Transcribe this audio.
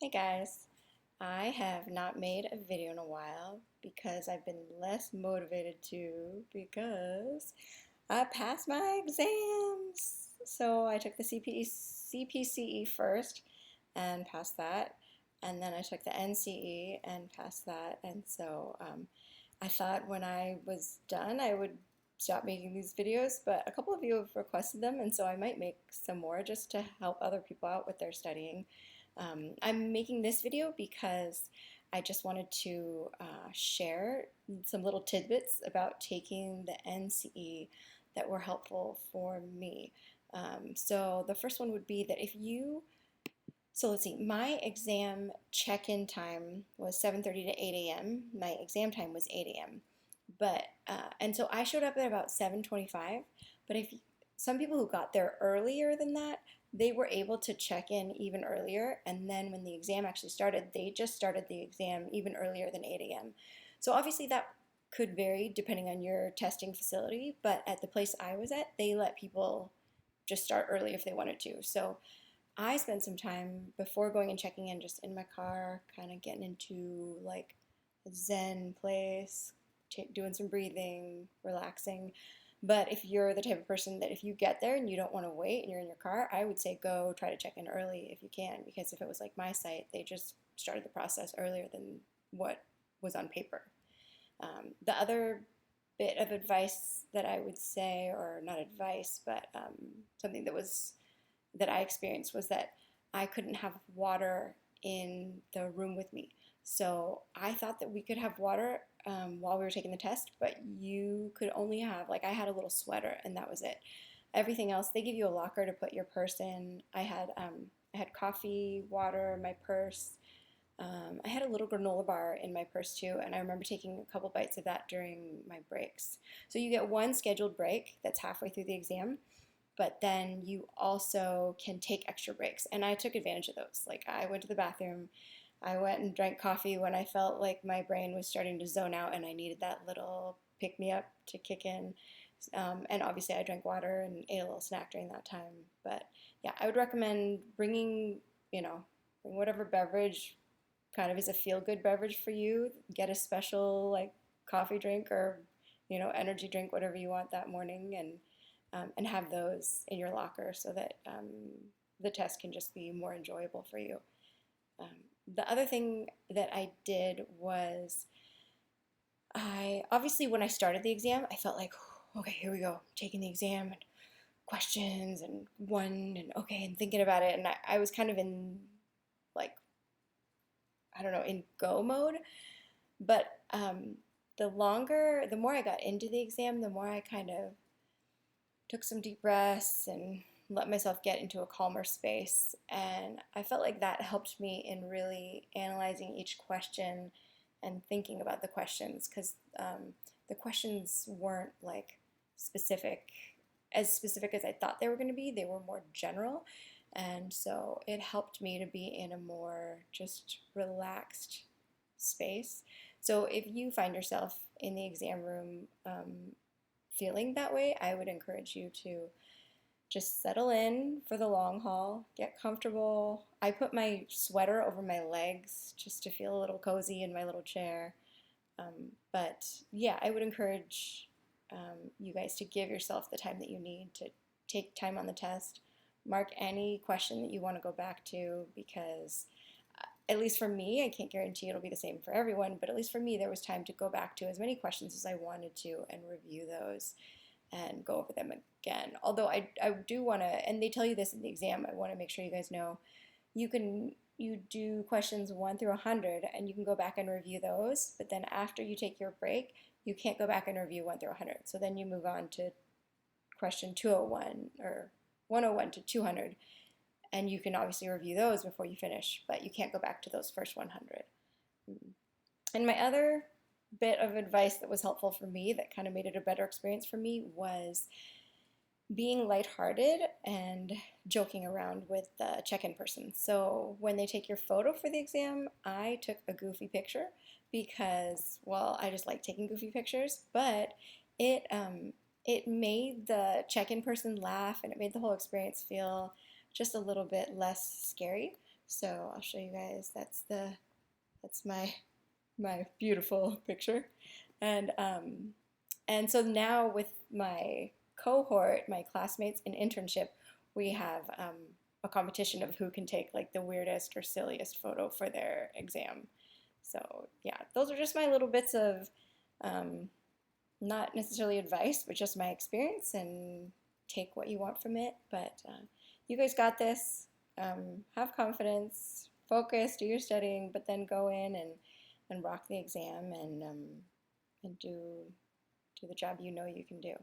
Hey guys, I have not made a video in a while because I've been less motivated to because I passed my exams. So I took the CPCE first and passed that, and then I took the NCE and passed that. And so I thought when I was done, I would stop making these videos, but a couple of you have requested them, and so I might make some more just to help other people out with their studying. I'm making this video because I just wanted to share some little tidbits about taking the NCE that were helpful for me. So the first one would be that so let's see, my exam check-in time was 7:30 to 8 a.m. My exam time was 8 a.m. And so I showed up at about 7:25, but if some people who got there earlier than that, they were able to check in even earlier, and then when the exam actually started, they just started the exam even earlier than 8 a.m. So obviously that could vary depending on your testing facility, but at the place I was at, they let people just start early if they wanted to. So I spent some time before going and checking in just in my car, kind of getting into like a Zen place, doing some breathing, relaxing. But if you're the type of person that if you get there and you don't want to wait and you're in your car, I would say go try to check in early if you can, because if it was like my site, they just started the process earlier than what was on paper. The other bit of advice that I would say, or not advice, but something that I experienced was that I couldn't have water in the room with me. So I thought that we could have water while we were taking the test, but you could only have, like, I had a little sweater and that was it. Everything else, they give you a locker to put your purse in. I had coffee, water, my purse. I had a little granola bar in my purse too, and I remember taking a couple bites of that during my breaks. So you get one scheduled break that's halfway through the exam, but then you also can take extra breaks. And I took advantage of those. Like I went to the bathroom, I went and drank coffee when I felt like my brain was starting to zone out and I needed that little pick me up to kick in. And obviously, I drank water and ate a little snack during that time. But yeah, I would recommend bring whatever beverage kind of is a feel good beverage for you. Get a special like coffee drink or energy drink, whatever you want that morning, and have those in your locker so that the test can just be more enjoyable for you. Um, the other thing that I did was I obviously when I started the exam, I felt like, okay, here we go, taking the exam and questions and one and okay, and thinking about it. And I was kind of in like, I don't know, in go mode. But the more I got into the exam, the more I kind of took some deep breaths and let myself get into a calmer space. And I felt like that helped me in really analyzing each question and thinking about the questions because the questions weren't like specific as I thought they were going to be. They were more general. And so it helped me to be in a more just relaxed space. So if you find yourself in the exam room feeling that way, I would encourage you to just settle in for the long haul, get comfortable. I put my sweater over my legs just to feel a little cozy in my little chair. But yeah, I would encourage you guys to give yourself the time that you need to take time on the test. Mark any question that you want to go back to because at least for me, I can't guarantee it'll be the same for everyone, but at least for me, there was time to go back to as many questions as I wanted to and review those and go over them again. Although I do want to, and they tell you this in the exam, I want to make sure you guys know you do questions 1 through 100 and you can go back and review those, but then after you take your break, you can't go back and review 1 through 100. So then you move on to question 201 or 101 to 200 and you can obviously review those before you finish, but you can't go back to those first 100. And my other bit of advice that was helpful for me that kind of made it a better experience for me was being lighthearted and joking around with the check-in person. So when they take your photo for the exam, I took a goofy picture because, well, I just like taking goofy pictures, but it made the check-in person laugh and it made the whole experience feel just a little bit less scary So I'll show you guys. That's my beautiful picture, and so now with my cohort, my classmates in internship, we have a competition of who can take like the weirdest or silliest photo for their exam. So yeah, those are just my little bits of um, not necessarily advice, but just my experience, and take what you want from it. But you guys got this. Have confidence, focus, do your studying, but then go in and rock the exam and do the job you know you can do.